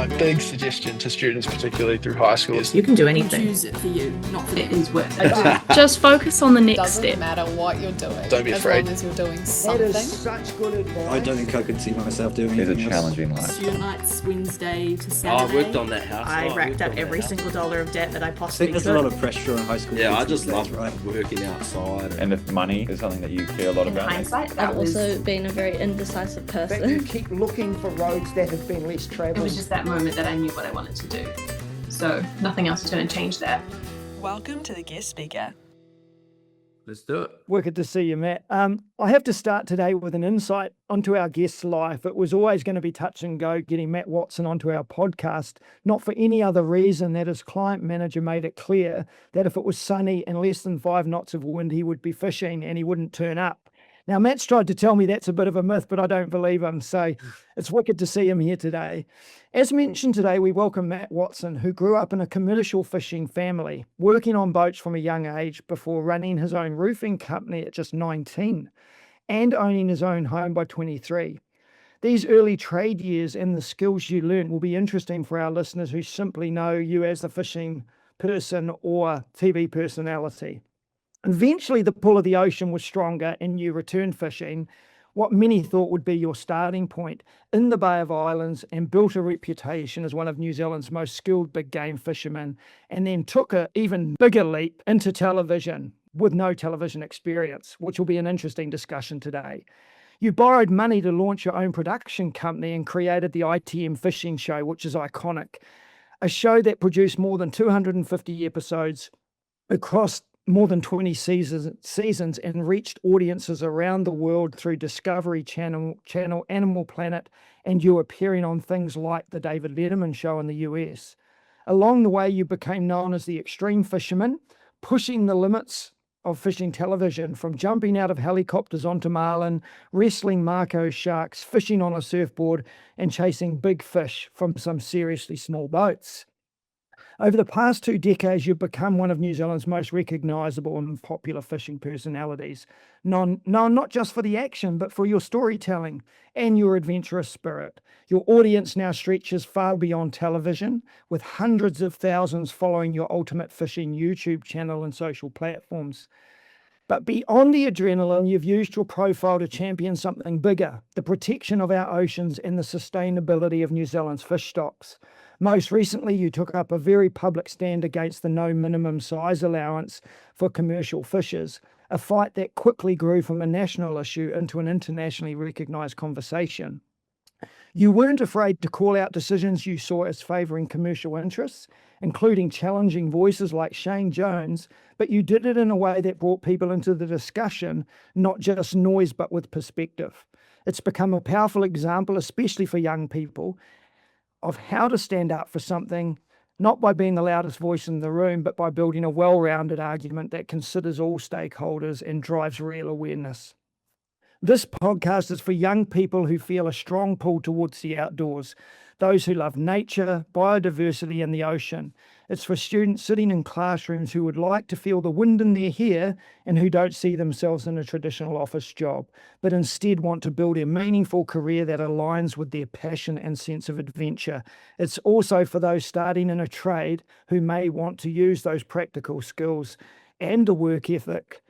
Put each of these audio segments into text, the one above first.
My big suggestion to students, particularly through high school, is you can do anything. Choose it for you, not for it is worth it. Just focus on the next step. Doesn't matter what you're doing. Don't be afraid. As long as you're doing something. That is such good advice. I don't think I could see myself doing anything It's a challenging life. Student nights, Wednesday to Saturday. I worked on that house. I racked up every single dollar of debt that I I possibly think there's a lot of pressure on high school. Yeah, I kids just these days, love working outside. And if money is something that you care a lot In about. hindsight, I've also been a very indecisive But you person. keep looking for roads that have been less It travelled. was just that moment that I knew what I wanted to do. So nothing else is going to change that. Welcome to the guest speaker. Let's do it. Wicked to see you, Matt. I have to start today with an insight onto our guest's life. It was always going to be touch and go getting Matt Watson onto our podcast, not for any other reason that his client manager made it clear that if it was sunny and less than 5 knots of wind, he would be fishing and he wouldn't turn up. Now, Matt's tried to tell me that's a bit of a myth, but I don't believe him. So it's wicked to see him here today. As mentioned today, we welcome Matt Watson, who grew up in a commercial fishing family, working on boats from a young age before running his own roofing company at just 19 and owning his own home by 23. These early trade years and the skills you learn will be interesting for our listeners who simply know you as the fishing person or TV personality. Eventually, the pull of the ocean was stronger and you returned fishing, what many thought would be your starting point, in the Bay of Islands, and built a reputation as one of New Zealand's most skilled big game fishermen, and then took an even bigger leap into television with no television experience, which will be an interesting discussion today. You borrowed money to launch your own production company and created the ITM Fishing Show, which is iconic, a show that produced more than 250 episodes across more than 20 seasons and reached audiences around the world through Discovery Channel, Animal Planet, and you appearing on things like the David Letterman Show in the US. Along the way, you became known as the extreme fisherman, pushing the limits of fishing television, from jumping out of helicopters onto marlin, wrestling Marco sharks, fishing on a surfboard, and chasing big fish from some seriously small boats. Over the past 2 decades, you've become one of New Zealand's most recognisable and popular fishing personalities, known not just for the action, but for your storytelling and your adventurous spirit. Your audience now stretches far beyond television, with hundreds of thousands following your Ultimate Fishing YouTube channel and social platforms. But beyond the adrenaline, you've used your profile to champion something bigger: the protection of our oceans and the sustainability of New Zealand's fish stocks. Most recently, you took up a very public stand against the no minimum size allowance for commercial fishers, a fight that quickly grew from a national issue into an internationally recognised conversation. You weren't afraid to call out decisions you saw as favouring commercial interests, including challenging voices like Shane Jones, but you did it in a way that brought people into the discussion, not just noise, but with perspective. It's become a powerful example, especially for young people, of how to stand up for something, not by being the loudest voice in the room, but by building a well-rounded argument that considers all stakeholders and drives real awareness. This podcast is for young people who feel a strong pull towards the outdoors, those who love nature, biodiversity, and the ocean. It's for students sitting in classrooms who would like to feel the wind in their hair and who don't see themselves in a traditional office job, but instead want to build a meaningful career that aligns with their passion and sense of adventure. It's also for those starting in a trade who may want to use those practical skills and a work ethic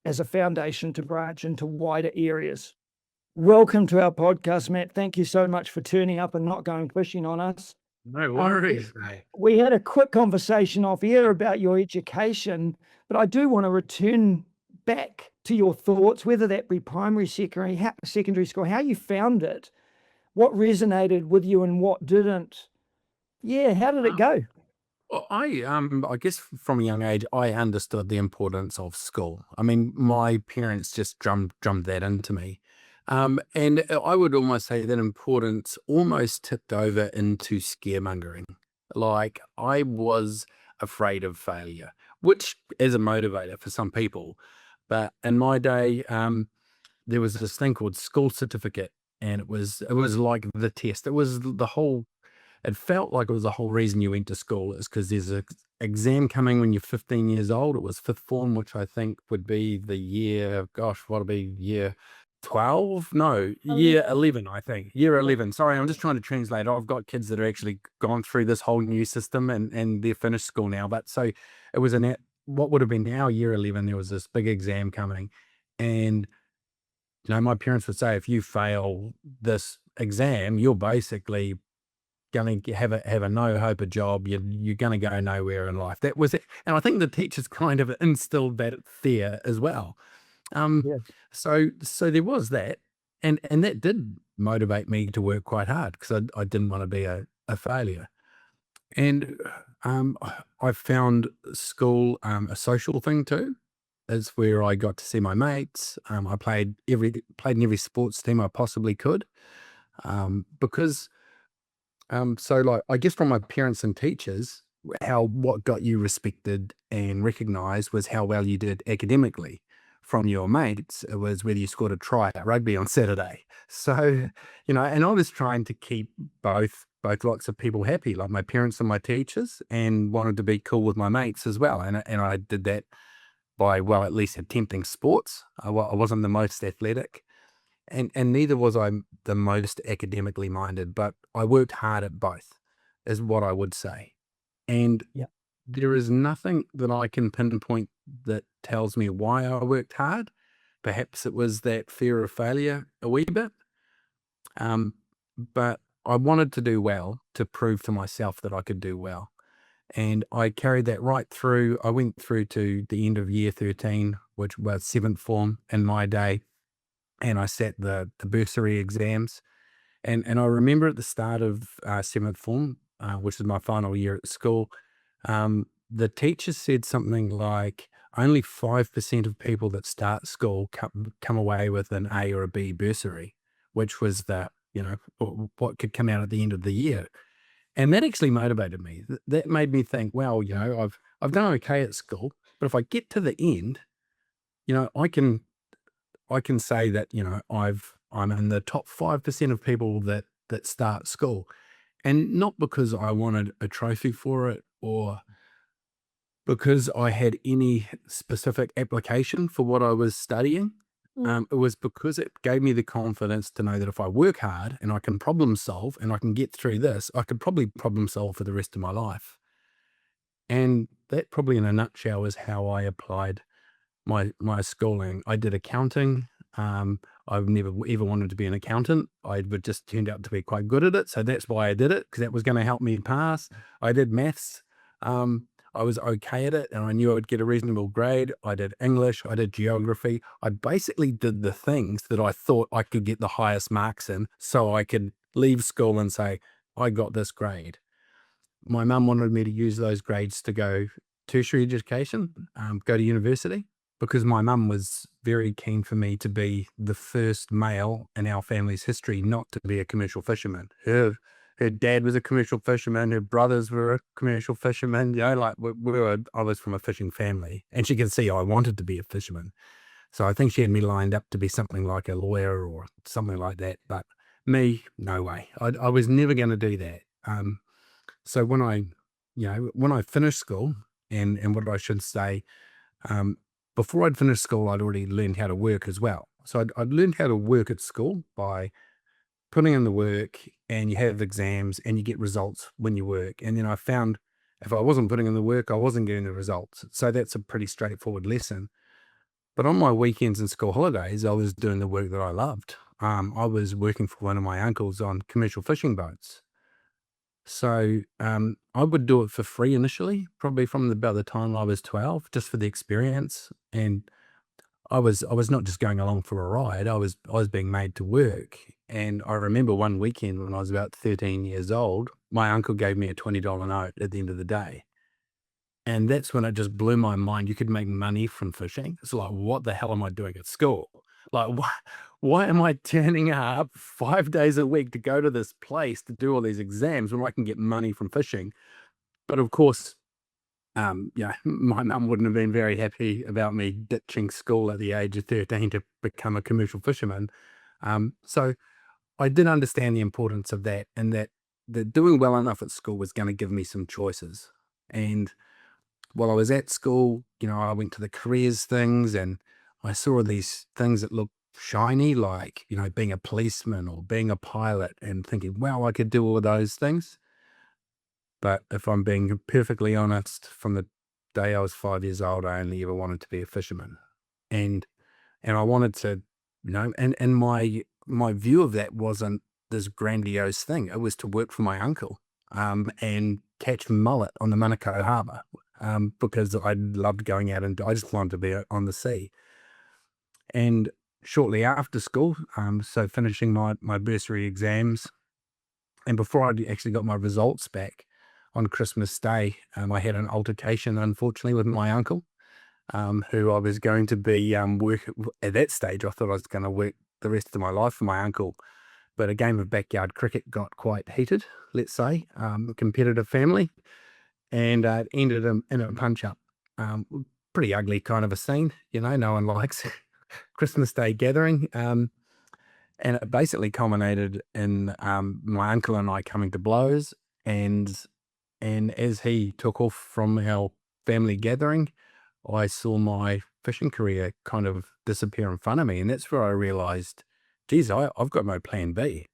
as a foundation to branch into wider areas. Welcome to our podcast, Matt. Thank you so much for turning up and not going fishing on us. No worries, mate. We had a quick conversation off air about your education, but I do want to return back to your thoughts, whether that be primary, secondary school, how you found it, what resonated with you and what didn't. Yeah, how did it go? Well, I guess from a young age, I understood the importance of school. I mean, my parents just drummed that into me. And I would almost say that importance almost tipped over into scaremongering. Like, I was afraid of failure, which is a motivator for some people. But in my day, there was this thing called school certificate, and it was like the test. It felt like it was the whole reason you went to school, is because there's an exam coming when you're 15 years old. It was fifth form, which I think would be the year 12, no, year 11, I think. Year 11. Sorry, I'm just trying to translate. I've got kids that are actually gone through this whole new system and they're finished school now. But so it was what would have been now year 11, there was this big exam coming. And, my parents would say, if you fail this exam, you're basically going to have a no hope of job. You're going to go nowhere in life. That was it. And I think the teachers kind of instilled that there as well. Yeah. So there was that, and that did motivate me to work quite hard because I didn't want to be a failure. And I found school a social thing too. Is where I got to see my mates. I played in every sports team I possibly could, because so like I guess from my parents and teachers, what got you respected and recognized was how well you did academically. From your mates, it was whether you scored a try at rugby on Saturday. So, and I was trying to keep both lots of people happy, like my parents and my teachers, and wanted to be cool with my mates as well. And I did that by, well, at least attempting sports. I wasn't the most athletic, and neither was I the most academically minded, but I worked hard at both, is what I would say. And Yeah. there is nothing that I can pinpoint that tells me why I worked hard. Perhaps it was that fear of failure a wee bit. But I wanted to do well to prove to myself that I could do well. And I carried that right through. I went through to the end of year 13, which was 7th form in my day. And I sat the bursary exams. And I remember at the start of 7th form, which is my final year at school, the teacher said something like, only 5% of people that start school come away with an A or a B bursary, which was what could come out at the end of the year. And that actually motivated me. That made me think, well, I've done okay at school, but if I get to the end, I can say that, I'm in the top 5% of people that start school. And not because I wanted a trophy for it or because I had any specific application for what I was studying. It was because it gave me the confidence to know that if I work hard and I can problem solve and I can get through this, I could probably problem solve for the rest of my life. And that probably in a nutshell is how I applied my schooling. I did accounting. I've never ever wanted to be an accountant. I just turned out to be quite good at it. So that's why I did it, because that was going to help me pass. I did maths. I was okay at it and I knew I would get a reasonable grade. I did English, I did geography. I basically did the things that I thought I could get the highest marks in so I could leave school and say, I got this grade. My mum wanted me to use those grades to go tertiary education, go to university, because my mum was very keen for me to be the first male in our family's history not to be a commercial fisherman. Her dad was a commercial fisherman. Her brothers were commercial fishermen. I was from a fishing family, and she could see I wanted to be a fisherman. So I think she had me lined up to be something like a lawyer or something like that. But me, no way. I was never going to do that. So when I finished school, and what I should say, before I'd finished school, I'd already learned how to work as well. So I'd learned how to work at school by putting in the work, and you have exams and you get results when you work. And then I found if I wasn't putting in the work, I wasn't getting the results. So that's a pretty straightforward lesson. But on my weekends and school holidays, I was doing the work that I loved. I was working for one of my uncles on commercial fishing boats. So I would do it for free initially, probably from about the time I was 12, just for the experience. And I was not just going along for a ride. I was being made to work. And I remember one weekend when I was about 13 years old, my uncle gave me a $20 note at the end of the day. And that's when it just blew my mind. You could make money from fishing. It's like, what the hell am I doing at school? Like, why am I turning up 5 days a week to go to this place to do all these exams when I can get money from fishing? But of course, my mum wouldn't have been very happy about me ditching school at the age of 13 to become a commercial fisherman. So I did understand the importance of that, and that doing well enough at school was going to give me some choices. And while I was at school, I went to the careers things and I saw these things that looked shiny, like, being a policeman or being a pilot and thinking, wow, I could do all of those things. But if I'm being perfectly honest, from the day I was 5 years old, I only ever wanted to be a fisherman. And I wanted to, and my view of that wasn't this grandiose thing. It was to work for my uncle and catch mullet on the Manukau Harbour because I loved going out and I just wanted to be on the sea. And shortly after school, so finishing my bursary exams, and before I actually got my results back on Christmas Day, I had an altercation, unfortunately, with my uncle, who I was going to be work at that stage. I thought I was going to work the rest of my life for my uncle, but a game of backyard cricket got quite heated, let's say, competitive family, and it ended in a punch-up. Pretty ugly kind of a scene, no one likes Christmas Day gathering. And it basically culminated in my uncle and I coming to blows, and as he took off from our family gathering, I saw my fishing career kind of disappear in front of me, and that's where I realized, geez, I've got no plan B.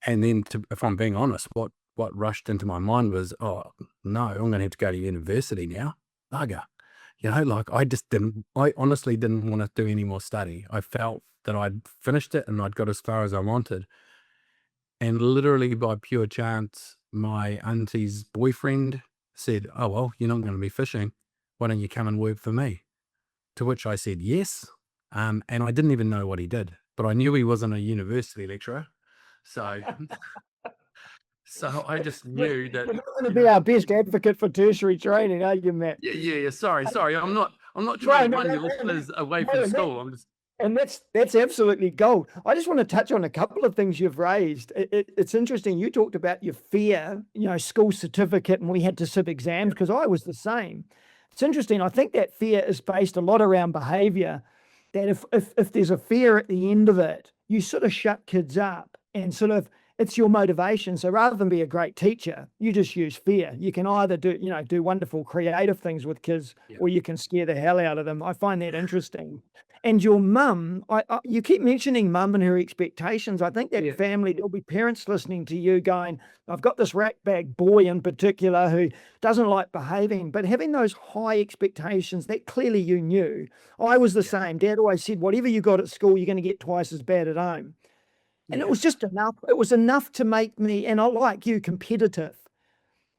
And then, if I'm being honest, what rushed into my mind was, oh no, I'm going to have to go to university now. Bugger. I honestly didn't want to do any more study. I felt that I'd finished it and I'd got as far as I wanted. And literally by pure chance, my auntie's boyfriend said, oh, well, you're not going to be fishing. Why don't you come and work for me? To which I said yes. And I didn't even know what he did, but I knew he wasn't a university lecturer. So I just knew that You're not going to be our best advocate for tertiary training, are you, Matt? Yeah. Sorry. I'm not trying to run your listeners away from school. I'm just. And that's absolutely gold. I just want to touch on a couple of things you've raised. It's interesting. You talked about your fear, school certificate, and we had to sit exams because I was the same. It's interesting. I think that fear is based a lot around behavior, that if there's a fear at the end of it, you sort of shut kids up and sort of, it's your motivation. So rather than be a great teacher, you just use fear. You can either do wonderful creative things with kids, or you can scare the hell out of them. I find that interesting. And your mum, you keep mentioning mum and her expectations. I think that family, there'll be parents listening to you going, I've got this ratbag boy in particular who doesn't like behaving, but having those high expectations that clearly you knew. I was the same. Dad always said, whatever you got at school, you're going to get twice as bad at home. And it was just enough. It was enough to make me, and I like you, competitive.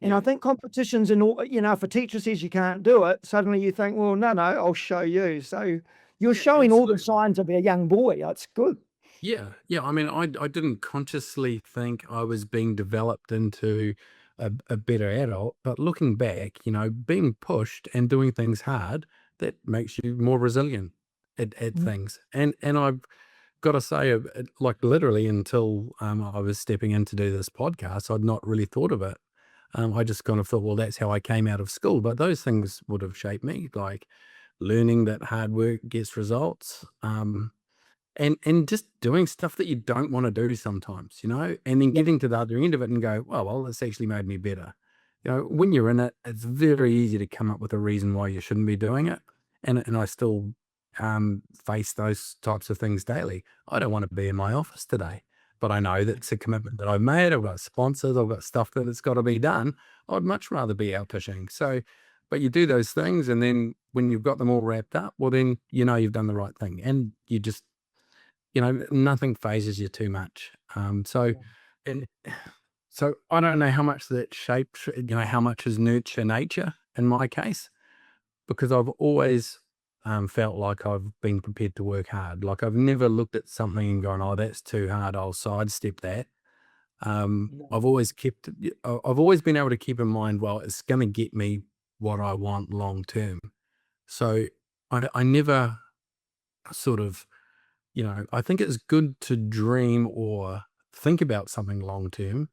And I think competitions, and if a teacher says you can't do it, suddenly you think, well, no, I'll show you. So you're showing all the signs of a young boy. It's good. Yeah. I mean, I didn't consciously think I was being developed into a better adult, but looking back, being pushed and doing things hard, that makes you more resilient at things. And I've got to say, like literally until I was stepping in to do this podcast, I'd not really thought of it. I just kind of thought, well, that's how I came out of school. But those things would have shaped me, like learning that hard work gets results, and just doing stuff that you don't want to do sometimes, and then getting to the other end of it and go, well, it's actually made me better. When you're in it, it's very easy to come up with a reason why you shouldn't be doing it. And I still face those types of things daily. I don't want to be in my office today, but I know that it's a commitment that I've made. I've got sponsors, I've got stuff that it's got to be done. I'd much rather be out fishing. So, but you do those things, and then when you've got them all wrapped up, well, then you've done the right thing, and you just, nothing phases you too much. So I don't know how much that shapes, how much is nurture nature in my case, because I've always felt like I've been prepared to work hard. Like I've never looked at something and gone, oh, that's too hard, I'll sidestep that. I've always been able to keep in mind, well, it's going to get me what I want long term. So I never sort of, I think it's good to dream or think about something long term,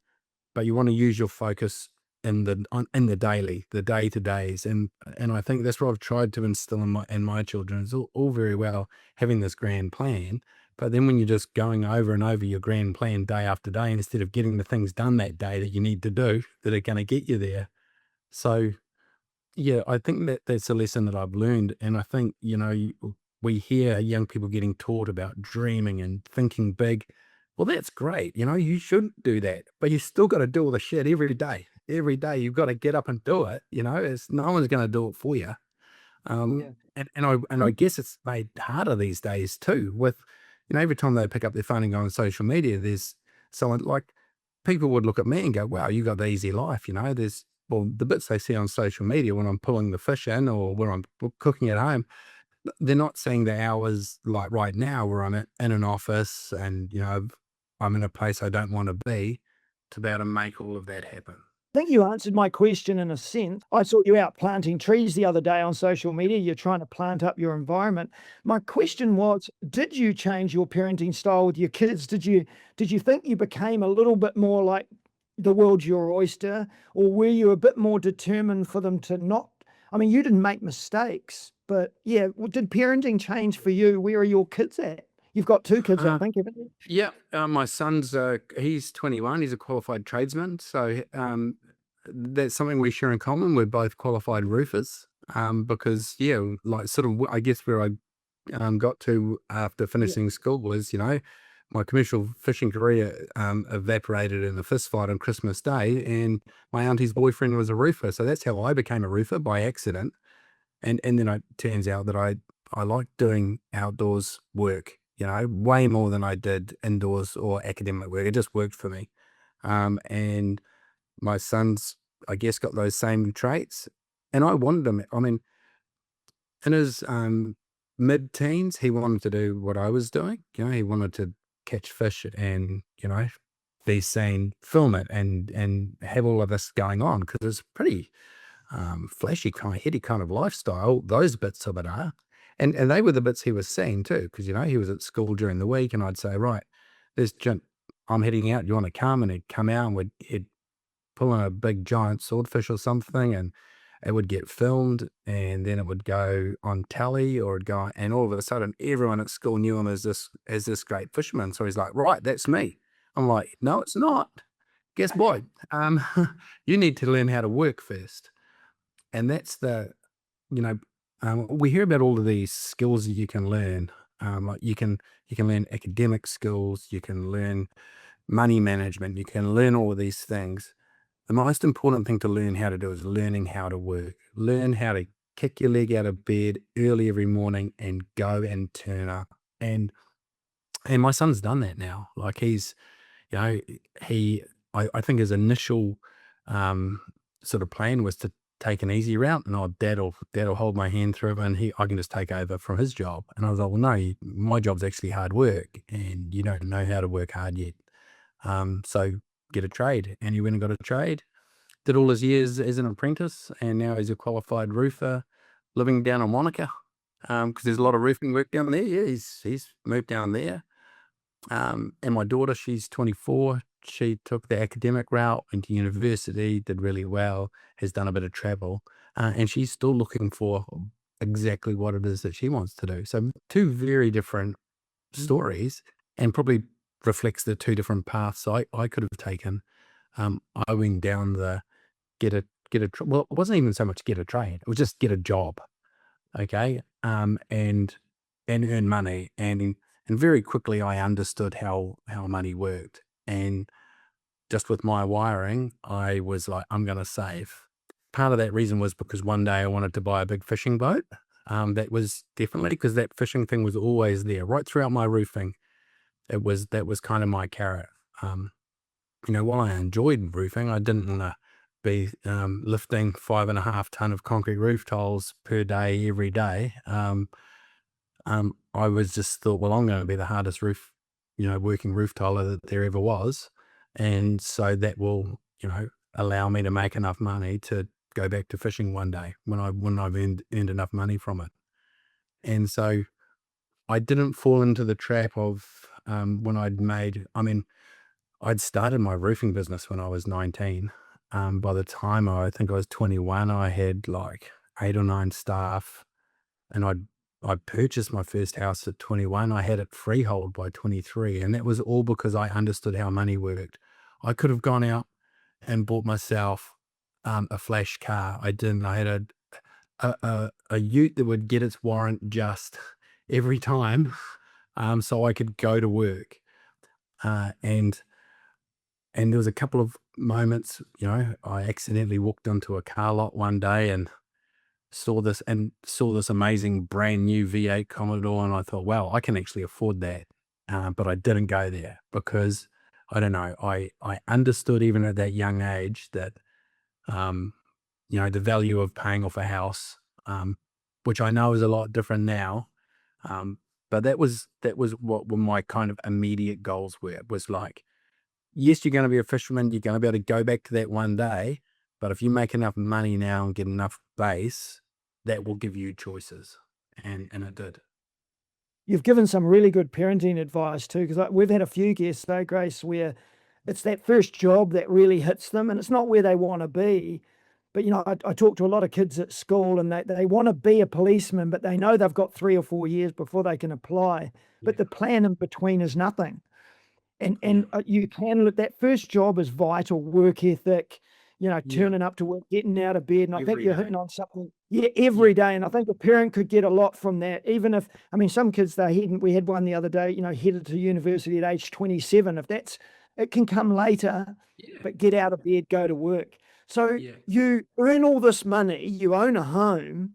but you want to use your focus in the daily, the day-to-days, and I think that's what I've tried to instill in my children. It's all very well having this grand plan, but then when you're just going over and over your grand plan day after day, instead of getting the things done that day that you need to do that are going to get you there. So yeah, I think that's a lesson that I've learned, and I think we hear young people getting taught about dreaming and thinking big. Well, that's great. You should do that, but you still got to do all the shit every day. Every day you've got to get up and do it. It's no one's going to do it for you. Yeah. And I guess it's made harder these days too. With every time they pick up their phone and go on social media, there's someone like people would look at me and go, "Wow, you got the easy life." There's the bits they see on social media when I'm pulling the fish in or when I'm cooking at home. They're not seeing the hours like right now where I'm in an office and I'm in a place I don't want to be to be able to make all of that happen. I think you answered my question in a sense. I saw you out planting trees the other day on social media. You're trying to plant up your environment. My question was, did you change your parenting style with your kids? Did you think you became a little bit more like the world's your oyster, or were you a bit more determined for them to not? I mean, you didn't make mistakes, but yeah, did parenting change for you? Where are your kids at? You've got 2 kids, I think, haven't you? Yeah, my son's he's 21. He's a qualified tradesman, so that's something we share in common. We're both qualified roofers, because like sort of I guess where I got to after finishing school was my commercial fishing career evaporated in a fist fight on Christmas Day, and my auntie's boyfriend was a roofer, so that's how I became a roofer by accident. And then it turns out that I like doing outdoors work, way more than I did indoors or academic work. It just worked for me. And my son's, I guess, got those same traits. And I wanted him, I mean, in his mid-teens, he wanted to do what I was doing. He wanted to catch fish and, be seen, film it, and have all of this going on because it's pretty flashy, kind of heady kind of lifestyle. Those bits of it are. And they were the bits he was seeing too, because, he was at school during the week and I'd say, right, I'm heading out. You want to come? And he'd come out and he'd pull in a big giant swordfish or something and it would get filmed and then it would go on telly or it'd go, and all of a sudden everyone at school knew him as this great fisherman. So he's like, right, that's me. I'm like, no, it's not. Guess what? You need to learn how to work first. And that's we hear about all of these skills that you can learn. Like you can learn academic skills, you can learn money management, you can learn all of these things. The most important thing to learn how to do is learning how to work. Learn how to kick your leg out of bed early every morning and go and turn up. And my son's done that now. Like he's, I think his initial sort of plan was to take an easy route, and dad'll hold my hand through it, and I can just take over from his job. And I was like, well, no, my job's actually hard work, and you don't know how to work hard yet. So get a trade. And he went and got a trade, did all his years as an apprentice, and now he's a qualified roofer, living down on Wanaka, because there's a lot of roofing work down there. Yeah, he's moved down there. And my daughter, she's 24. She took the academic route, went to university, did really well, has done a bit of travel, and she's still looking for exactly what it is that she wants to do. So 2 very different stories, and probably reflects the 2 different paths I could have taken. I went down the well, it wasn't even so much get a trade, it was just get a job, okay, and earn money, and very quickly I understood how money worked. And just with my wiring, I was like, I'm going to save. Part of that reason was because one day I wanted to buy a big fishing boat. That was definitely because that fishing thing was always there right throughout my roofing. That was kind of my carrot. While I enjoyed roofing, I didn't want to be lifting 5.5 ton of concrete roof tiles per day, every day. I was just thought, well, I'm going to be the hardest working roof tiler that there ever was. And so that will, allow me to make enough money to go back to fishing one day when I've earned enough money from it. And so I didn't fall into the trap of when I'd started my roofing business when I was 19. By the time I think I was 21, I had like 8 or 9 staff, and I purchased my first house at 21. I had it freehold by 23. And that was all because I understood how money worked. I could have gone out and bought myself a flash car. I didn't. I had a ute that would get its warrant just every time, so I could go to work. And there was a couple of moments, I accidentally walked onto a car lot one day and saw this amazing brand new V8 Commodore, and I thought, wow, I can actually afford that. But I didn't go there because I don't know. I understood even at that young age that, the value of paying off a house, which I know is a lot different now. But that was what my kind of immediate goals were. It was like, yes, you're going to be a fisherman. You're going to be able to go back to that one day. But if you make enough money now and get enough base, that will give you choices. And it did. You've given some really good parenting advice too, because we've had a few guests though, Grace, where it's that first job that really hits them, and it's not where they want to be. But, I talk to a lot of kids at school, and they want to be a policeman, but they know they've got 3 or 4 years before they can apply. But the plan in between is nothing. And you can look, that first job is vital, work ethic, turning up to work, getting out of bed. And I think you're hitting on something, every day. And I think a parent could get a lot from that. Even if, some kids, we had one the other day, headed to university at age 27. It can come later, but get out of bed, go to work. So you earn all this money, you own a home,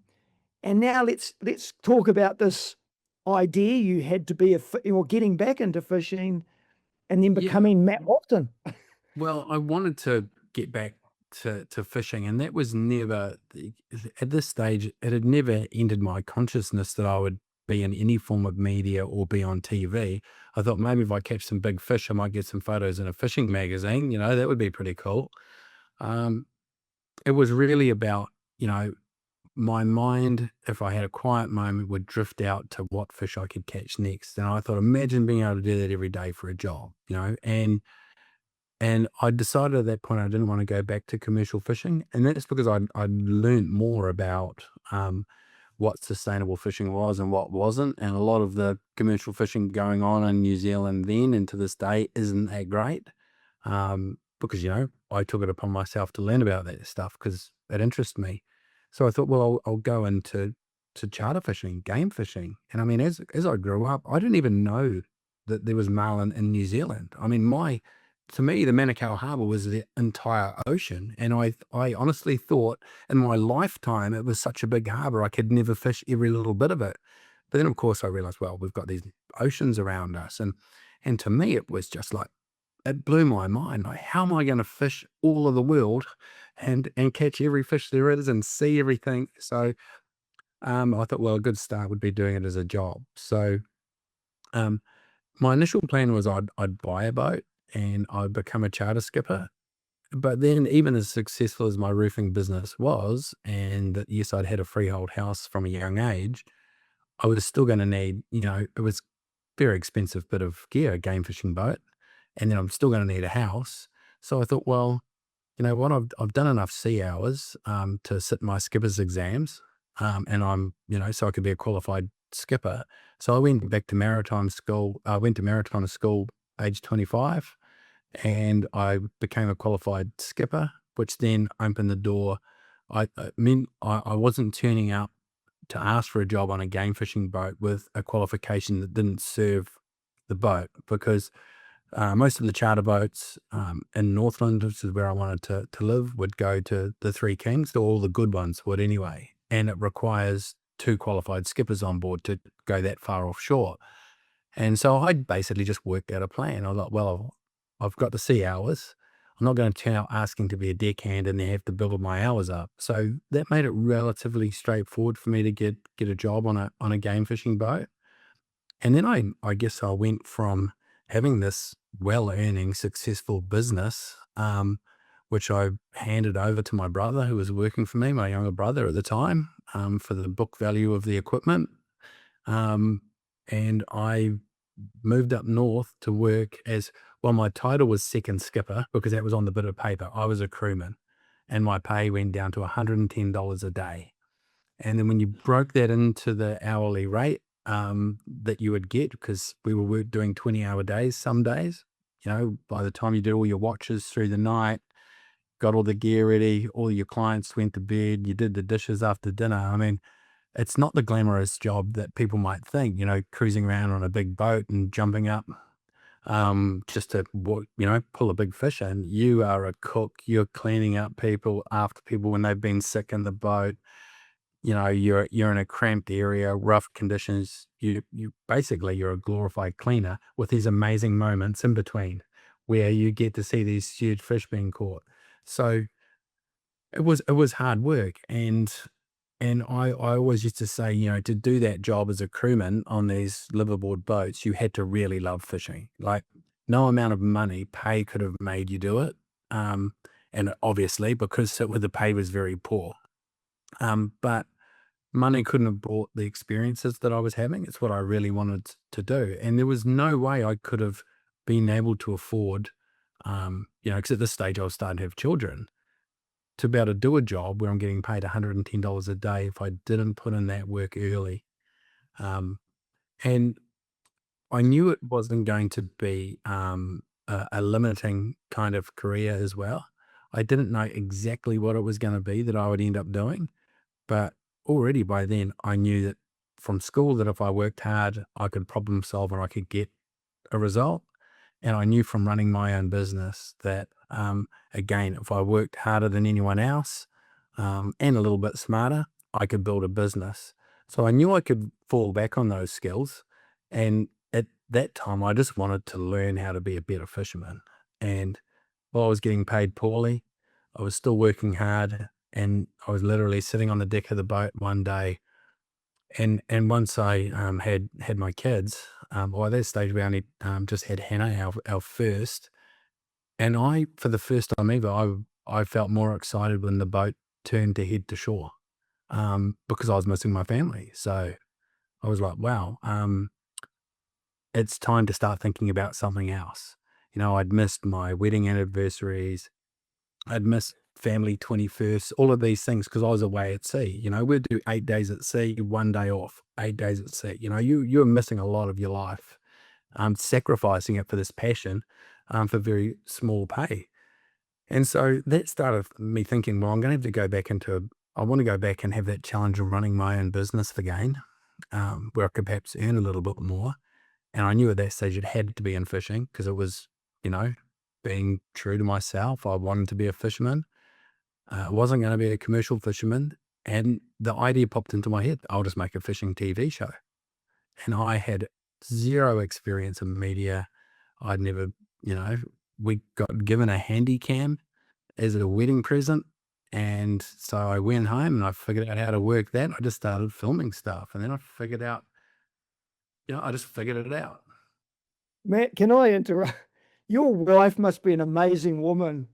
and now let's talk about this idea you had to be or getting back into fishing, and then becoming Matt Watson. Well, I wanted to get back to fishing, and that was never, at this stage, it had never entered my consciousness that I would be in any form of media or be on TV. I thought maybe if I catch some big fish, I might get some photos in a fishing magazine, that would be pretty cool. It was really about, my mind, if I had a quiet moment, would drift out to what fish I could catch next. And I thought, imagine being able to do that every day for a job, and I decided at that point I didn't want to go back to commercial fishing. And that's because I'd learned more about what sustainable fishing was and what wasn't. And a lot of the commercial fishing going on in New Zealand then and to this day isn't that great. Because, I took it upon myself to learn about that stuff because it interests me. So I thought, well, I'll go into charter fishing, game fishing. And as I grew up, I didn't even know that there was marlin in New Zealand. To me, the Manukau Harbour was the entire ocean. And I honestly thought in my lifetime, it was such a big harbour, I could never fish every little bit of it. But then, of course, I realised, well, we've got these oceans around us. And to me, it was just like, it blew my mind. Like, how am I going to fish all of the world and catch every fish there is and see everything? So I thought, well, a good start would be doing it as a job. So my initial plan was I'd buy a boat and I'd become a charter skipper. But then, even as successful as my roofing business was, and that yes, I'd had a freehold house from a young age, I was still going to need, it was very expensive bit of gear, a game fishing boat. And then I'm still going to need a house. So I thought, well, you know what? I've done enough sea hours to sit my skipper's exams, and I'm, so I could be a qualified skipper. So I went back to maritime school. I went to maritime school age 25, and I became a qualified skipper, which then opened the door. I wasn't turning up to ask for a job on a game fishing boat with a qualification that didn't serve the boat, because most of the charter boats in Northland, which is where I wanted to live, would go to the Three Kings, or all the good ones would anyway. And it requires 2 qualified skippers on board to go that far offshore. And so I basically just worked out a plan. I was like, well, I've got the sea hours. I'm not going to turn out asking to be a deckhand and then have to build my hours up. So that made it relatively straightforward for me to get a job on a game fishing boat. And then I guess I went from having this well-earning, successful business, which I handed over to my brother who was working for me, my younger brother at the time, for the book value of the equipment. And I moved up north to work as, well, my title was second skipper because that was on the bit of paper. I was a crewman, and my pay went down to $110 a day. And then when you broke that into the hourly rate that you would get, because we were doing 20-hour days some days, by the time you did all your watches through the night, got all the gear ready, all your clients went to bed, you did the dishes after dinner. it's not the glamorous job that people might think, cruising around on a big boat and jumping up just to, pull a big fish in. You are a cook. You're cleaning up people after people when they've been sick in the boat. You're in a cramped area, rough conditions. You're a glorified cleaner with these amazing moments in between where you get to see these huge fish being caught. So it was hard work, and I always used to say, to do that job as a crewman on these liveaboard boats, you had to really love fishing. Like, no amount of money, pay could have made you do it. And obviously, because the pay was very poor. But money couldn't have bought the experiences that I was having. It's what I really wanted to do. And there was no way I could have been able to afford, because at this stage I was starting to have children, to be able to do a job where I'm getting paid $110 a day if I didn't put in that work early. And I knew it wasn't going to be a limiting kind of career as well. I didn't know exactly what it was going to be that I would end up doing, but already by then I knew that from school that if I worked hard, I could problem solve and I could get a result. And I knew from running my own business that, again, if I worked harder than anyone else and a little bit smarter, I could build a business. So I knew I could fall back on those skills. And at that time, I just wanted to learn how to be a better fisherman. And while I was getting paid poorly, I was still working hard. And I was literally sitting on the deck of the boat one day. And once I had my kids, at that stage we only just had Hannah, our first, and for the first time ever, I felt more excited when the boat turned to head to shore, because I was missing my family. So I was like, wow, it's time to start thinking about something else. I'd missed my wedding anniversaries, I'd missed family 21st, all of these things, because I was away at sea. We'd do 8 days at sea, 1 day off, 8 days at sea. You're missing a lot of your life, sacrificing it for this passion, for very small pay. And so that started me thinking, well, I'm going to have to go back I want to go back and have that challenge of running my own business again, where I could perhaps earn a little bit more. And I knew at that stage it had to be in fishing, because it was, being true to myself. I wanted to be a fisherman. I wasn't going to be a commercial fisherman. And the idea popped into my head, I'll just make a fishing TV show. And I had zero experience in media. I'd never, we got given a handy cam as a wedding present. And so I went home and I figured out how to work that. I just started filming stuff. And then I figured out, I just figured it out. Matt, can I interrupt? Your wife must be an amazing woman,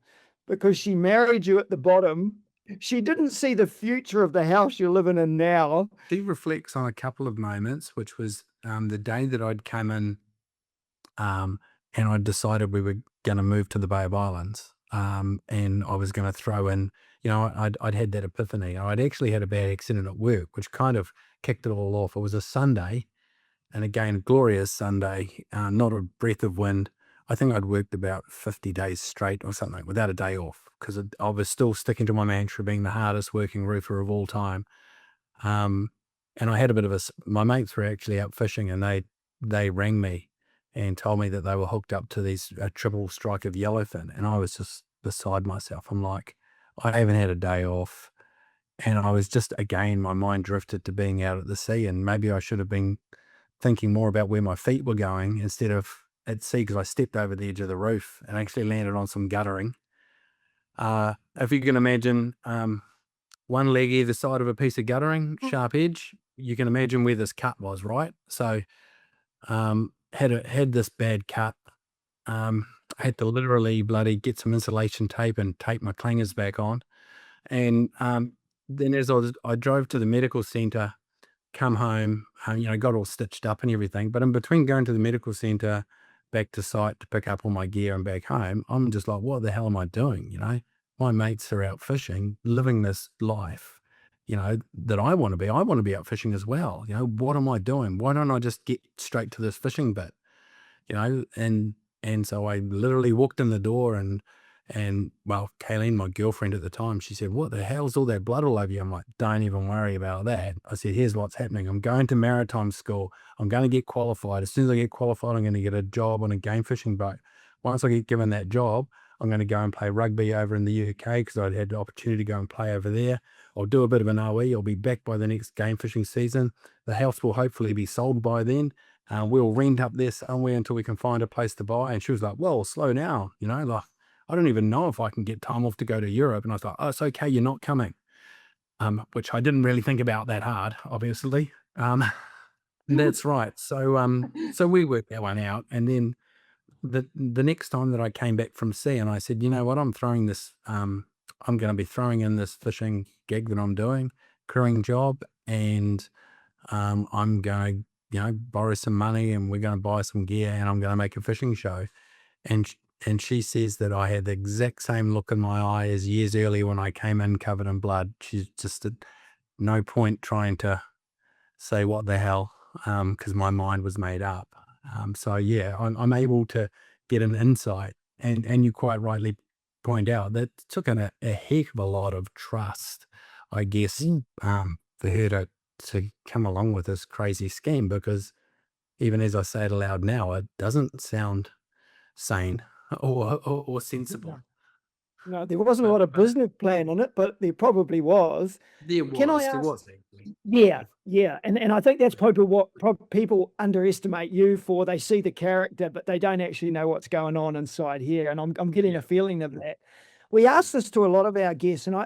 because she married you at the bottom. She didn't see the future of the house you're living in now. She reflects on a couple of moments, which was the day that I'd come in and I decided we were going to move to the Bay of Islands. And I was going to throw in, I'd had that epiphany. I'd actually had a bad accident at work, which kind of kicked it all off. It was a Sunday, and again, a glorious Sunday, not a breath of wind. I think I'd worked about 50 days straight or something without a day off, because I was still sticking to my mantra being the hardest working roofer of all time. And I had a bit of my mates were actually out fishing, and they rang me and told me that they were hooked up to a triple strike of yellowfin. And I was just beside myself. I'm like, I haven't had a day off. And I was just, again, my mind drifted to being out at the sea, and maybe I should have been thinking more about where my feet were going instead of at sea, because I stepped over the edge of the roof and actually landed on some guttering. If you can imagine one leg either side of a piece of guttering, sharp edge, you can imagine where this cut was, right? So had this bad cut. I had to literally bloody get some insulation tape and tape my clangers back on. And then as I drove to the medical centre, come home, got all stitched up and everything. But in between going to the medical centre, back to site to pick up all my gear and back home, I'm just like, what the hell am I doing? My mates are out fishing, living this life, that I want to be. I want to be out fishing as well. What am I doing? Why don't I just get straight to this fishing bit? And so I literally walked in the door and And well, Kayleen, my girlfriend at the time, she said, "What the hell's all that blood all over you?" I'm like, "Don't even worry about that." I said, "Here's what's happening. I'm going to maritime school. I'm going to get qualified. As soon as I get qualified, I'm going to get a job on a game fishing boat. Once I get given that job, I'm going to go and play rugby over in the UK because I'd had the opportunity to go and play over there. I'll do a bit of an OE. I'll be back by the next game fishing season. The house will hopefully be sold by then. We'll rent up there somewhere until we can find a place to buy." And she was like, "Well, slow down, like, I don't even know if I can get time off to go to Europe." And I was like, "Oh, it's okay. You're not coming." Which I didn't really think about that hard, obviously. That's right. So we worked that one out. And then the next time that I came back from sea and I said, "You know what, I'm throwing this, I'm going to be throwing in this fishing gig that I'm doing, crewing job, and I'm going to, borrow some money and we're going to buy some gear and I'm going to make a fishing show." And she says that I had the exact same look in my eye as years earlier when I came in covered in blood. She's just at no point trying to say what the hell, because my mind was made up. So yeah, I'm able to get an insight, and you quite rightly point out that it took a heck of a lot of trust, I guess, for her to come along with this crazy scheme, because even as I say it aloud now, it doesn't sound sane or sensible. No, there wasn't a lot of business plan in it, but there probably was. There was, Can I there ask- was actually. Yeah, and I think that's probably what people underestimate you for. They see the character, but they don't actually know what's going on inside here. And I'm getting a feeling of that. We ask this to a lot of our guests, and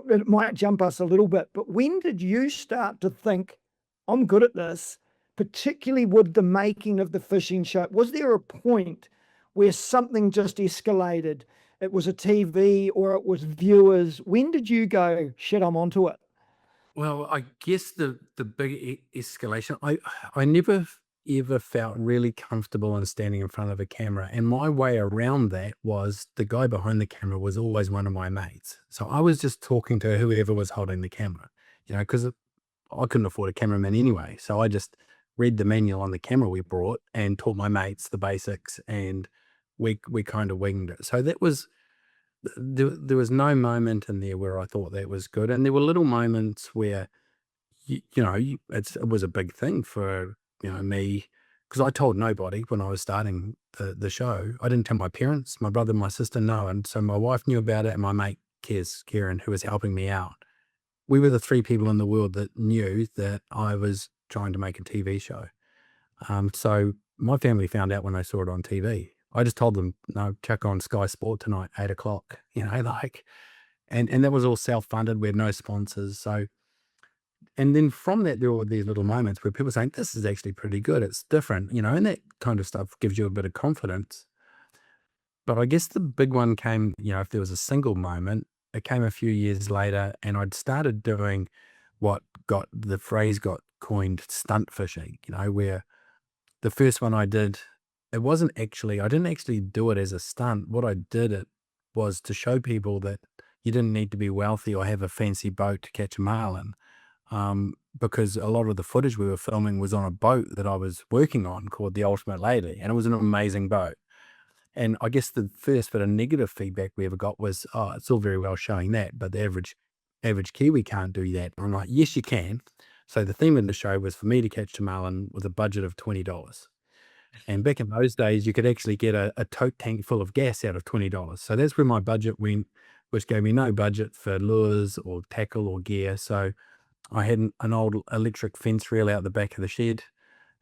it might jump us a little bit, but when did you start to think, "I'm good at this," particularly with the making of the fishing show? Was there a point where something just escalated? It was a TV or it was viewers. When did you go, "Shit, I'm onto it"? Well, I guess the big escalation, I never ever felt really comfortable in standing in front of a camera. And my way around that was the guy behind the camera was always one of my mates. So I was just talking to whoever was holding the camera, because I couldn't afford a cameraman anyway. So I just read the manual on the camera we brought and taught my mates the basics, and we kind of winged it. So that was, there was no moment in there where I thought that was good. And there were little moments where, it was a big thing for, me, because I told nobody when I was starting the show. I didn't tell my parents, my brother, my sister, no. And so my wife knew about it, and my mate, Kieran, who was helping me out. We were the three people in the world that knew that I was trying to make a TV show. So my family found out when they saw it on TV. I just told them, "No, check on Sky Sport tonight, 8:00, and that was all self-funded. We had no sponsors. So, and then from that, there were these little moments where people saying, "This is actually pretty good. It's different," and that kind of stuff gives you a bit of confidence. But I guess the big one came, if there was a single moment, it came a few years later, and I'd started doing what the phrase got coined stunt fishing, where the first one I did, I didn't actually do it as a stunt. What I did it was to show people that you didn't need to be wealthy or have a fancy boat to catch a marlin. Because a lot of the footage we were filming was on a boat that I was working on called the Ultimate Lady, and it was an amazing boat. And I guess the first bit of negative feedback we ever got was, "Oh, it's all very well showing that, but the average Kiwi can't do that." And I'm like, "Yes, you can." So the theme of the show was for me to catch a marlin with a budget of $20. And back in those days, you could actually get a tote tank full of gas out of $20. So that's where my budget went, which gave me no budget for lures or tackle or gear. So I had an old electric fence reel out the back of the shed,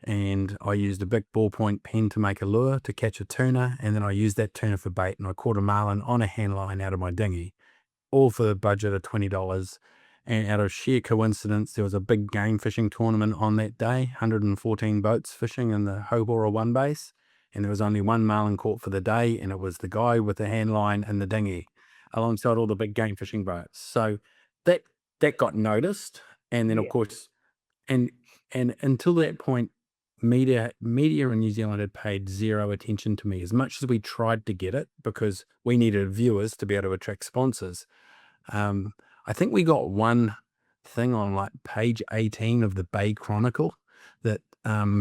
and I used a big ballpoint pen to make a lure to catch a tuna, and then I used that tuna for bait, and I caught a marlin on a hand line out of my dinghy, all for the budget of $20. And out of sheer coincidence, there was a big game fishing tournament on that day, 114 boats fishing in the Hobora 1 base, and there was only one marlin caught for the day, and it was the guy with the hand line and the dinghy, alongside all the big game fishing boats. So that got noticed, and then of course, and until that point, media in New Zealand had paid zero attention to me, as much as we tried to get it, because we needed viewers to be able to attract sponsors. I think we got one thing on like page 18 of the Bay Chronicle that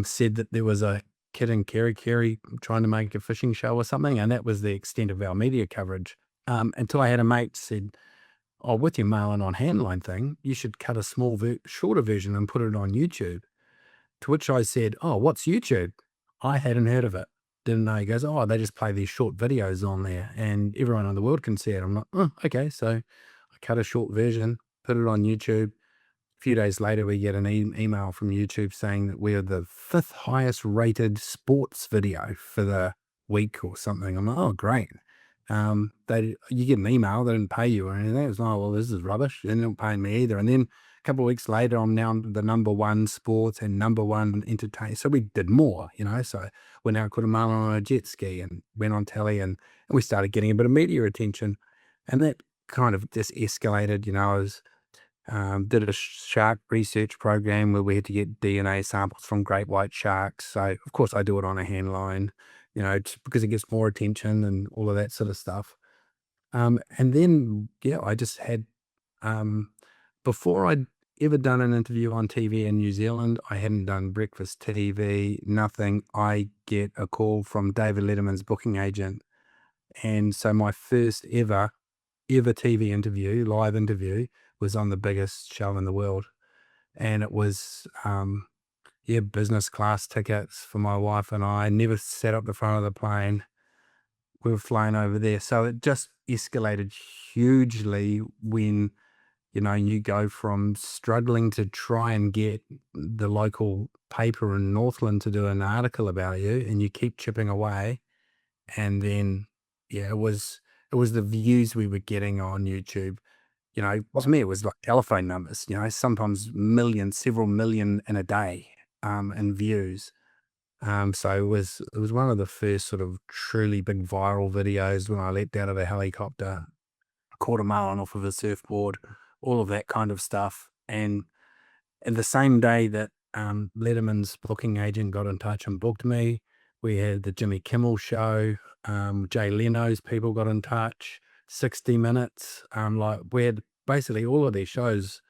said that there was a kid in Kerikeri trying to make a fishing show or something, and that was the extent of our media coverage. until I had a mate said, "Oh, with your mailing on handline thing, you should cut a small, shorter version and put it on YouTube." To which I said, "Oh, what's YouTube?" I hadn't heard of it. Didn't know. He goes, "Oh, they just play these short videos on there and everyone in the world can see it." I'm like, "Oh, okay." So I cut a short version, put it on YouTube. A few days later, we get an email from YouTube saying that we're the 5th highest rated sports video for the week or something. I'm like, "Oh, great." You get an email, they didn't pay you or anything. It was like, "Well, this is rubbish." They didn't pay me either. And then a couple of weeks later, I'm now the #1 sports and #1 entertain. So we did more, so we now caught a marlin on a jet ski and went on telly and we started getting a bit of media attention. And that kind of just escalated, I was did a shark research program where we had to get DNA samples from great white sharks. So of course I do it on a hand line, just because it gets more attention and all of that sort of stuff. And then, I just had, before I'd ever done an interview on TV in New Zealand, I hadn't done breakfast TV, nothing. I get a call from David Letterman's booking agent. And so my first ever TV interview, live interview, was on the biggest show in the world. And it was, business class tickets for my wife and I. Never sat up the front of the plane. We were flying over there. So it just escalated hugely when, you go from struggling to try and get the local paper in Northland to do an article about you, and you keep chipping away. And then, it was the views we were getting on YouTube. To me, it was like telephone numbers, sometimes millions, several million in a day, in views. So it was one of the first sort of truly big viral videos when I leapt out of a helicopter, caught a marlin off of a surfboard, all of that kind of stuff. And the same day that Letterman's booking agent got in touch and booked me, we had the Jimmy Kimmel show, Jay Leno's people got in touch, 60 Minutes, we had basically all of these shows.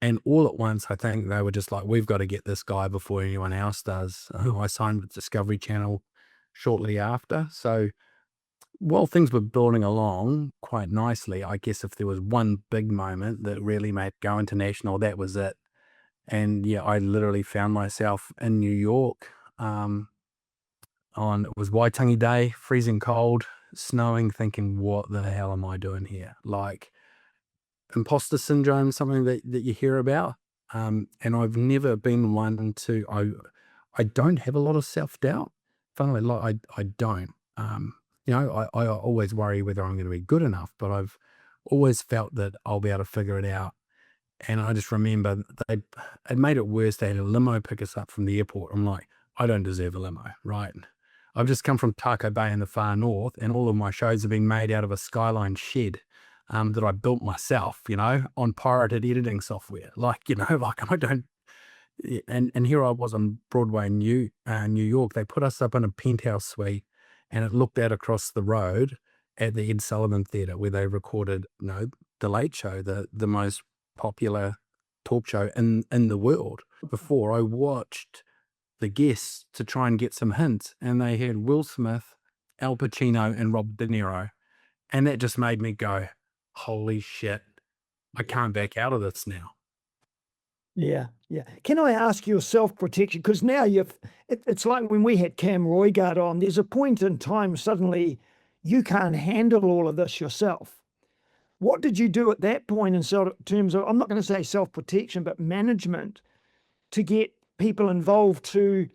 And all at once, I think they were just like, "We've got to get this guy before anyone else does." I signed with Discovery Channel shortly after. So while things were building along quite nicely, I guess if there was one big moment that really made go international, that was it. And I literally found myself in New York it was Waitangi Day, freezing cold, snowing, thinking, what the hell am I doing here? Like, imposter syndrome, something that you hear about. And I've never been one to, I don't have a lot of self-doubt. Funnily, like I don't. I always worry whether I'm going to be good enough, but I've always felt that I'll be able to figure it out. And I just remember it made it worse. They had a limo pick us up from the airport. I'm like, I don't deserve a limo, right? I've just come from Taco Bay in the far north, and all of my shows have been made out of a Skyline shed that I built myself, on pirated editing software. Like I don't. And here I was on Broadway in New York. They put us up in a penthouse suite, and it looked out across the road at the Ed Sullivan Theatre where they recorded, The Late Show, the most popular talk show in the world. Before I watched The Guests to try and get some hints, and they had Will Smith, Al Pacino, and Rob De Niro. And that just made me go, holy shit, I can't back out of this now. Yeah. Can I ask you a self-protection? Because now it's like when we had Cam Roygard on, there's a point in time suddenly you can't handle all of this yourself. What did you do at that point in terms of, I'm not going to say self-protection, but management to get people involved to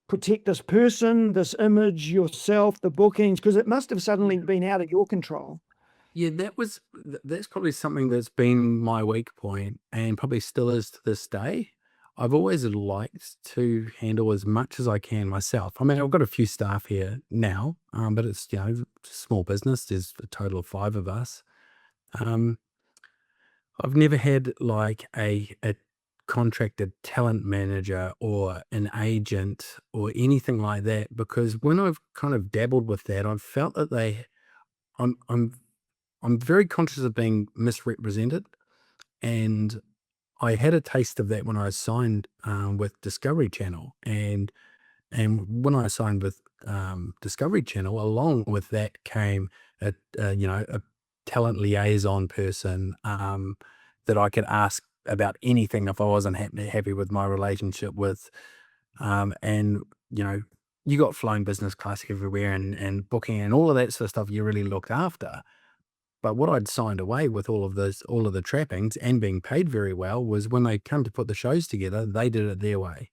protect this person, this image, yourself, the bookings? Because it must have suddenly been out of your control. Yeah, that's probably something that's been my weak point and probably still is to this day. I've always liked to handle as much as I can myself. I mean, I've got a few staff here now, but it's, small business. There's a total of 5 of us. I've never had like a contracted talent manager or an agent or anything like that, because when I've kind of dabbled with that, I've felt that I'm very conscious of being misrepresented, and I had a taste of that when I signed with Discovery Channel, and when I signed with Discovery Channel, along with that came a talent liaison person that I could ask about anything if I wasn't happy with my relationship with. And, you know, you got flying business class everywhere and booking and all of that sort of stuff you really looked after. But what I'd signed away with all of the trappings and being paid very well was when they come to put the shows together, they did it their way.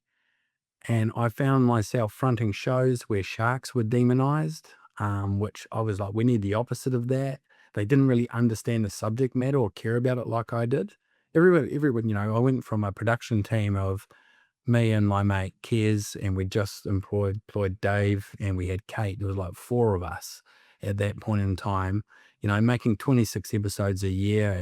And I found myself fronting shows where sharks were demonized, which I was like, we need the opposite of that. They didn't really understand the subject matter or care about it like I did. Everyone, you know, I went from a production team of me and my mate Kez, and we just employed Dave, and we had Kate. There was like 4 of us at that point in time, you know, making 26 episodes a year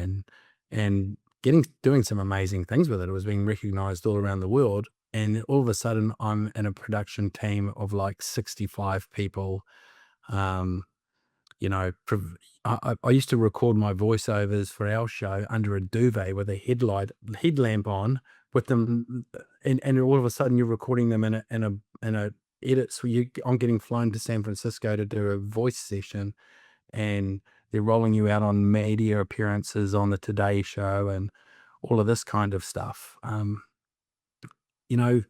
and doing some amazing things with it. It was being recognized all around the world. And all of a sudden I'm in a production team of like 65 people. You know, I used to record my voiceovers for our show under a duvet with a headlamp on with them. And all of a sudden you're recording them in a edit. So I'm getting flown to San Francisco to do a voice session, and they're rolling you out on media appearances on the Today Show and all of this kind of stuff. You know,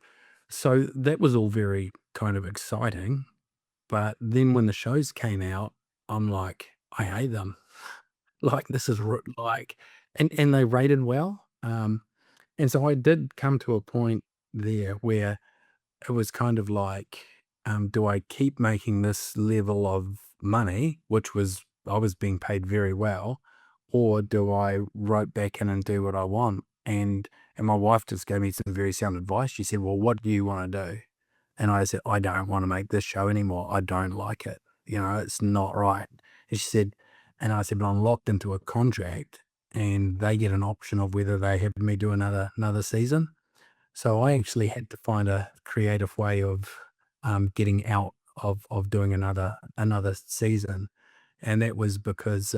so that was all very kind of exciting. But then when the shows came out, I'm like, I hate them. Like, this is like, and they rated well. And so I did come to a point there where it was kind of like, do I keep making this level of money, which was, I was being paid very well, or do I rope back in and do what I want? And my wife just gave me some very sound advice. She said, well, what do you want to do? And I said, I don't want to make this show anymore. I don't like it. You know, it's not right. And she said, and I said, but I'm locked into a contract and they get an option of whether they have me do another season. So I actually had to find a creative way of getting out of doing another season. And that was because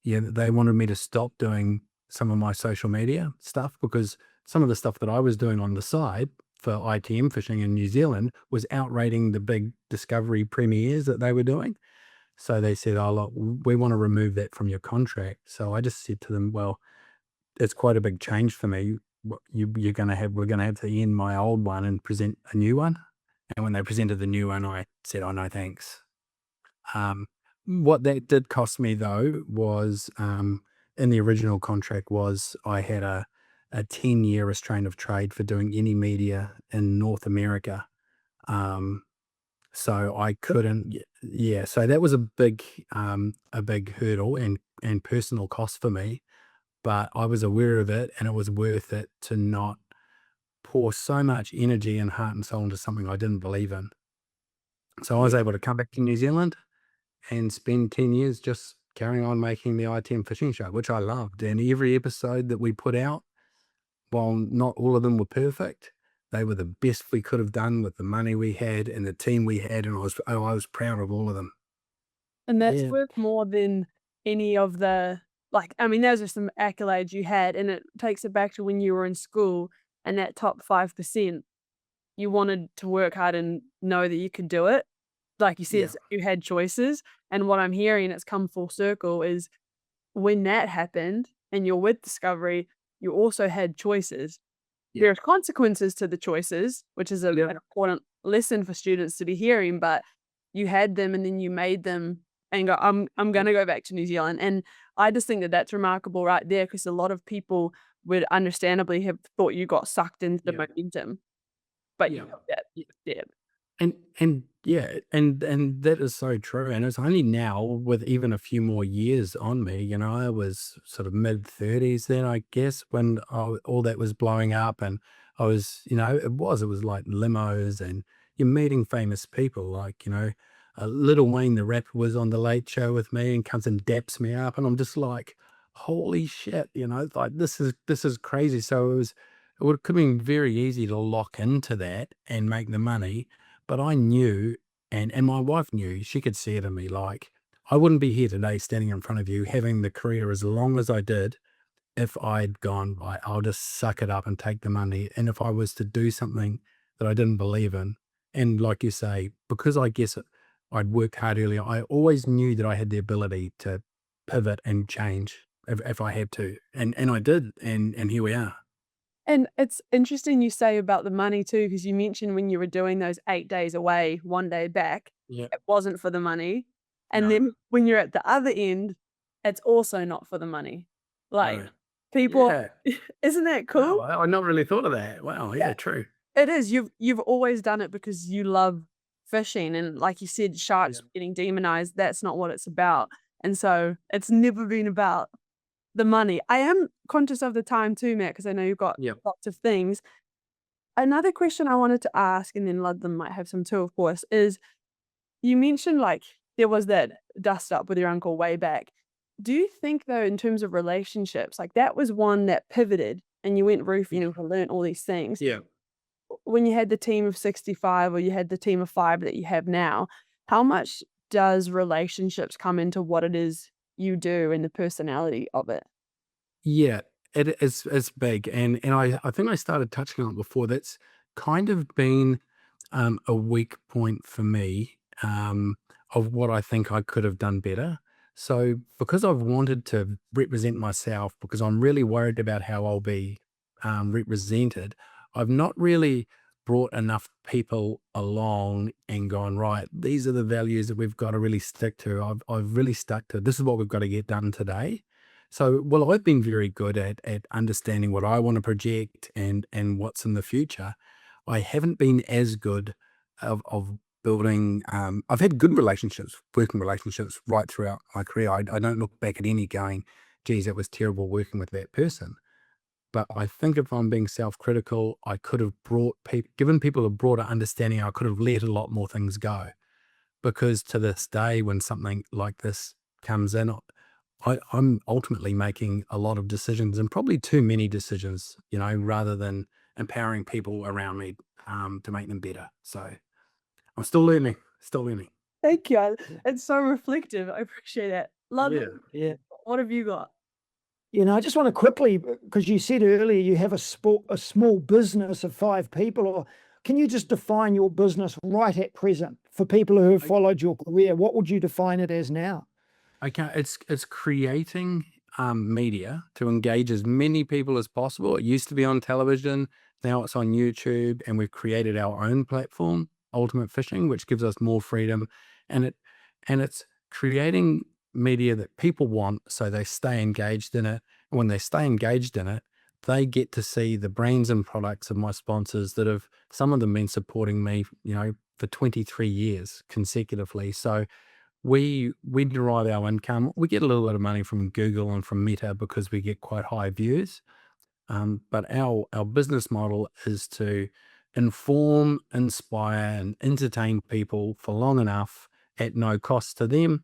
they wanted me to stop doing some of my social media stuff, because some of the stuff that I was doing on the side for ITM Fishing in New Zealand was outrating the big Discovery premieres that they were doing. So they said, oh, look, we want to remove that from your contract. So I just said to them, well, it's quite a big change for me. We're going to have to end my old one and present a new one. And when they presented the new one, I said, oh, no, thanks. What that did cost me, though, was in the original contract was I had a 10-year restraint of trade for doing any media in North America. So I couldn't, so that was a big hurdle and personal cost for me, but I was aware of it, and it was worth it to not pour so much energy and heart and soul into something I didn't believe in. So I was able to come back to New Zealand and spend 10 years just carrying on making the ITM Fishing Show, which I loved. And every episode that we put out, while not all of them were perfect, they were the best we could have done with the money we had and the team we had. And I was proud of all of them. And that's worth more than any of the, like, I mean, those are some accolades you had, and it takes it back to when you were in school and that top 5%, you wanted to work hard and know that you could do it. Like you said, you had choices. And what I'm hearing, it's come full circle, is when that happened and you're with Discovery, you also had choices. There's consequences to the choices, which is an important lesson for students to be hearing, but you had them and then you made them and go, I'm going to go back to New Zealand. And I just think that that's remarkable right there, because a lot of people would understandably have thought you got sucked into the momentum, but you know that. And that is so true. And it's only now, with even a few more years on me, you know, I was sort of mid-30s then, I guess, when all that was blowing up. And I was, you know, it was like limos, and you're meeting famous people, like, you know, Little Wayne the rapper was on the Late Show with me and comes and daps me up, and I'm just like, holy shit, you know, like this is crazy. So it could have been very easy to lock into that and make the money. But I knew, and my wife knew, she could see it in me, like, I wouldn't be here today standing in front of you having the career as long as I did if I'd gone, right, I'll just suck it up and take the money. And if I was to do something that I didn't believe in, and like you say, because I guess I'd worked hard earlier, I always knew that I had the ability to pivot and change if I had to, and I did, and here we are. And it's interesting you say about the money too, because you mentioned when you were doing those 8 days away, 1 day back, Yeah. it wasn't for the money. And No. then when you're at the other end, it's also not for the money. Like Right. people, Yeah. isn't that cool? Wow, I not really thought of that. Wow. Yeah. True. It is. You've always done it because you love fishing, and like you said, sharks getting demonized. That's not what it's about. And so it's never been about the money. I am conscious of the time too, Matt, because I know you've got Yep. lots of things. Another question I wanted to ask, and then Ludlam might have some too, of course, is you mentioned like there was that dust up with your uncle way back. Do you think though, in terms of relationships, like that was one that pivoted and you went roofing and learned all these things? Yeah. When you had the team of 65 or you had the team of 5 that you have now, how much does relationships come into what it is you do and the personality of it? Yeah, it's big, and I think I started touching on it before. That's kind of been a weak point for me, of what I think I could have done better. So because I've wanted to represent myself, because I'm really worried about how I'll be represented, I've not really brought enough people along and gone, right, these are the values that we've got to really stick to. I've really stuck to, this is what we've got to get done today. So, well, I've been very good at understanding what I want to project and what's in the future. I haven't been as good of building. I've had good relationships, working relationships right throughout my career. I don't look back at any going, geez, it was terrible working with that person. But I think if I'm being self-critical, I could have given people a broader understanding. I could have let a lot more things go, because to this day, when something like this comes in, I'm ultimately making a lot of decisions, and probably too many decisions, rather than empowering people around me to make them better. So I'm still learning, Thank you. It's so reflective. I appreciate it. Love it. Yeah. What have you got? I just want to quickly, because you said earlier you have a small business of 5 people, or can you just define your business right at present for people who have followed your career? What would you define it as now? Okay, it's creating media to engage as many people as possible. It used to be on television, now it's on YouTube, and we've created our own platform, Ultimate Fishing, which gives us more freedom, and it's creating media that people want, so they stay engaged in it. And when they stay engaged in it, they get to see the brands and products of my sponsors that have, some of them, been supporting me, for 23 years consecutively. So we derive our income. We get a little bit of money from Google and from Meta because we get quite high views. But our business model is to inform, inspire, and entertain people for long enough at no cost to them,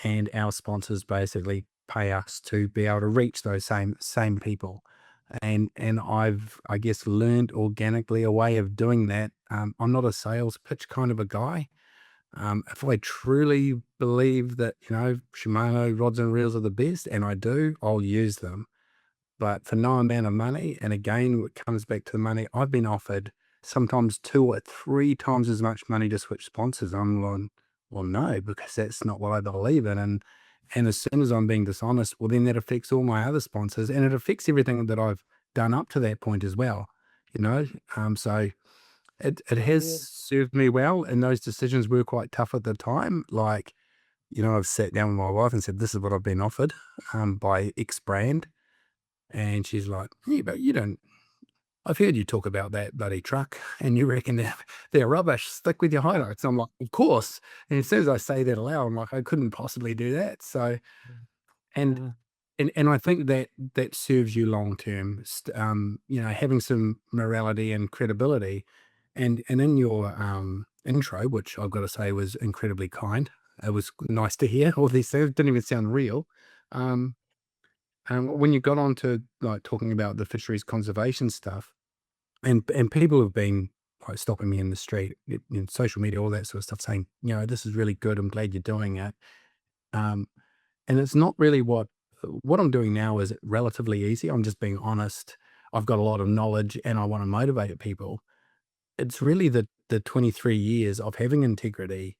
and our sponsors basically pay us to be able to reach those same people. And I've, I guess, learned organically a way of doing that. I'm not a sales pitch kind of a guy. If I truly believe that, Shimano rods and reels are the best, and I do, I'll use them. But for no amount of money, and again, it comes back to the money, I've been offered sometimes 2 or 3 times as much money to switch sponsors. I'm like, well, no, because that's not what I believe in. And as soon as I'm being dishonest, well, then that affects all my other sponsors, and it affects everything that I've done up to that point as well. So it has served me well, and those decisions were quite tough at the time. Like, I've sat down with my wife and said, this is what I've been offered by X brand. And she's like, yeah, but you don't, I've heard you talk about that bloody truck and you reckon they're rubbish. Stick with your highlights. I'm like, of course. And as soon as I say that aloud, I'm like, I couldn't possibly do that. So, and I think that serves you long term, having some morality and credibility. And in your intro, which I've got to say was incredibly kind, it was nice to hear all these things. It didn't even sound real. When you got on to like talking about the fisheries conservation stuff, and people have been like stopping me in the street, in social media, all that sort of stuff, saying, this is really good. I'm glad you're doing it. And it's not really what I'm doing now is relatively easy. I'm just being honest. I've got a lot of knowledge and I want to motivate people. It's really the 23 years of having integrity.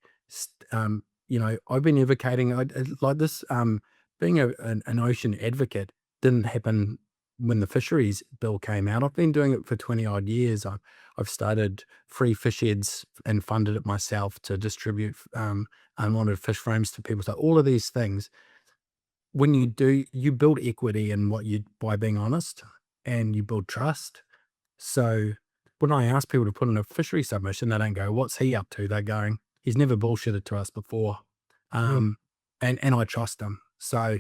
I've been advocating like this being an ocean advocate didn't happen when the fisheries bill came out. I've been doing it for 20 odd years. I've started free fish heads and funded it myself to distribute unwanted fish frames to people. So all of these things, when you do, you build equity in what you, by being honest, and you build trust. So when I ask people to put in a fishery submission, they don't go, "What's he up to?" They're going, "He's never bullshitted to us before." And I trust him. So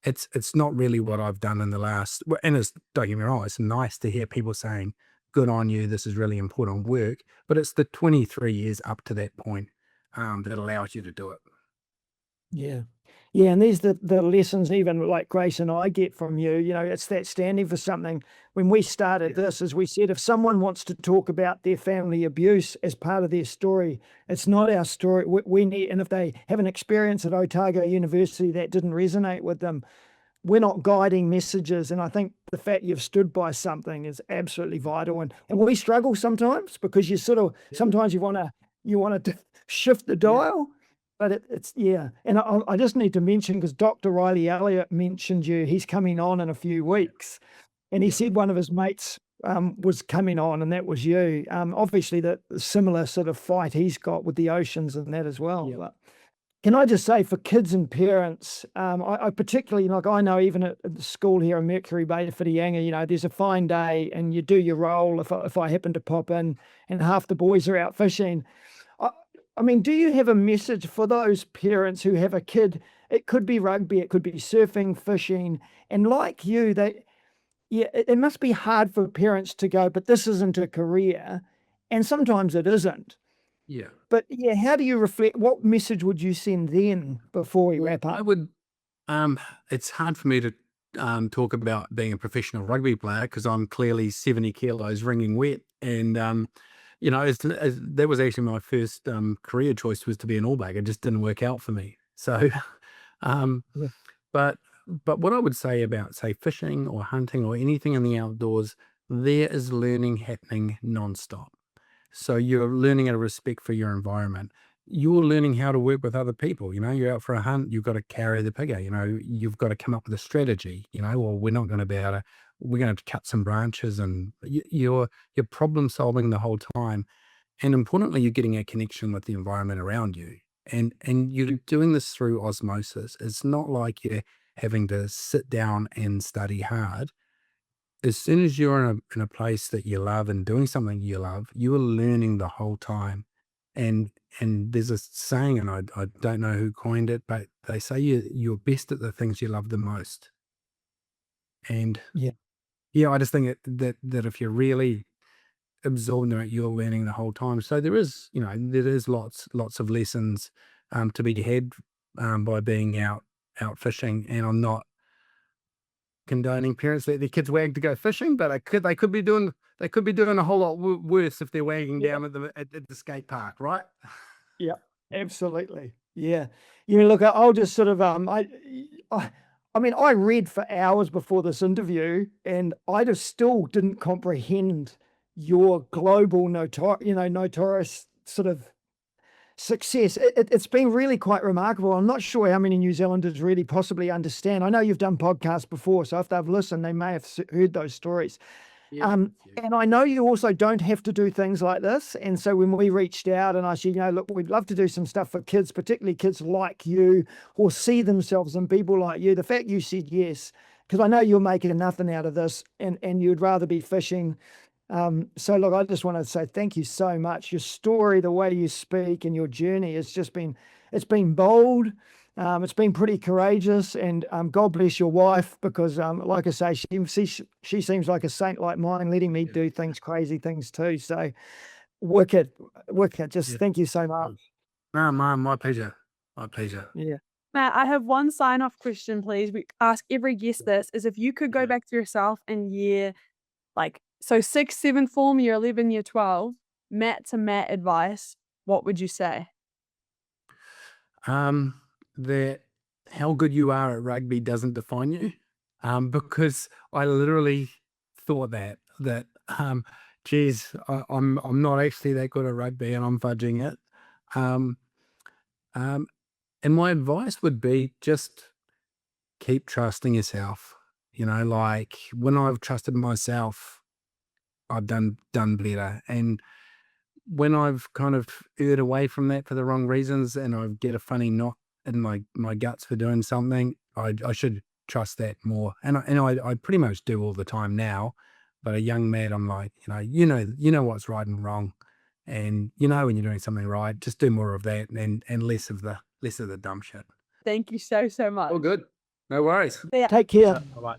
it's not really what I've done in the last, and it's, don't get me wrong, it's nice to hear people saying, "Good on you, this is really important work," but it's the 23 years up to that point that allows you to do it. Yeah. Yeah, and these the lessons even like Grace and I get from you, it's that standing for something. When we started this, as we said, if someone wants to talk about their family abuse as part of their story, it's not our story. We need, and if they have an experience at Otago University that didn't resonate with them, we're not guiding messages. And I think the fact you've stood by something is absolutely vital. And we struggle sometimes because you sort of, sometimes you want to shift the dial. But it's and I just need to mention, because Dr. Riley Elliott mentioned you, he's coming on in a few weeks, and he said one of his mates was coming on, and that was you. Obviously, the similar sort of fight he's got with the oceans and that as well. Yeah. But can I just say, for kids and parents, I particularly, like, I know even at the school here in Mercury Bay, Whitianga, there's a fine day and you do your role if I happen to pop in and half the boys are out fishing. I mean, do you have a message for those parents who have a kid? It could be rugby, it could be surfing, fishing, and like you, it must be hard for parents to go, but this isn't a career, and sometimes it isn't. Yeah. But how do you reflect? What message would you send then before we wrap up? I would, it's hard for me to talk about being a professional rugby player because I'm clearly 70 kilos wringing wet. And, that was actually my first career choice, was to be an All Black. It just didn't work out for me. So, but what I would say about, say, fishing or hunting or anything in the outdoors, there is learning happening nonstop. So you're learning a respect for your environment. You're learning how to work with other people. You're out for a hunt, you've got to carry the pigger, you've got to come up with a strategy, or we're not going to be able to, we're going to cut some branches, and you're problem solving the whole time. And importantly, you're getting a connection with the environment around you. And you're doing this through osmosis. It's not like you're having to sit down and study hard. As soon as you're in a place that you love and doing something you love, you are learning the whole time. And there's a saying, and I don't know who coined it, but they say you're best at the things you love the most. And I just think that if you're really absorbed in it, you're learning the whole time. So there is lots of lessons to be had by being out fishing. And I'm not condoning parents let their kids wag to go fishing, but they could be doing a whole lot worse if they're wagging down at the skate park, right? Yeah, absolutely. Yeah. Look, I'll just sort of I mean, I read for hours before this interview, and I just still didn't comprehend your global notorious sort of success. It's been really quite remarkable. I'm not sure how many New Zealanders really possibly understand. I know you've done podcasts before, so if they've listened, they may have heard those stories. And I know you also don't have to do things like this. And so when we reached out and I said, look, we'd love to do some stuff for kids, particularly kids like you, or see themselves in people like you. The fact you said yes, because I know you're making nothing out of this, and you'd rather be fishing. So look, I just want to say thank you so much. Your story, the way you speak, and your journey has just been, it's been bold. It's been pretty courageous, and God bless your wife, because like I say, she seems like a saint like mine, letting me do crazy things too. So wicked. Just thank you so much. No, my pleasure. My pleasure. Yeah. Matt, I have one sign-off question, please. We ask every guest this, is if you could go back to yourself in year, so 6th, 7th form, year 11, year 12, Matt to Matt advice, what would you say? That how good you are at rugby doesn't define you, because I literally thought that geez, I'm not actually that good at rugby, and I'm fudging it. And my advice would be just keep trusting yourself. You know, like when I've trusted myself, I've done better. And when I've kind of erred away from that for the wrong reasons, and I get a funny knot in my guts for doing something, I should trust that more. And I pretty much do all the time now. But a young man, I'm like, you know what's right and wrong, and when you're doing something right. Just do more of that, and less of the dumb shit. Thank you so much. All good. No worries. Yeah. Take care. Bye.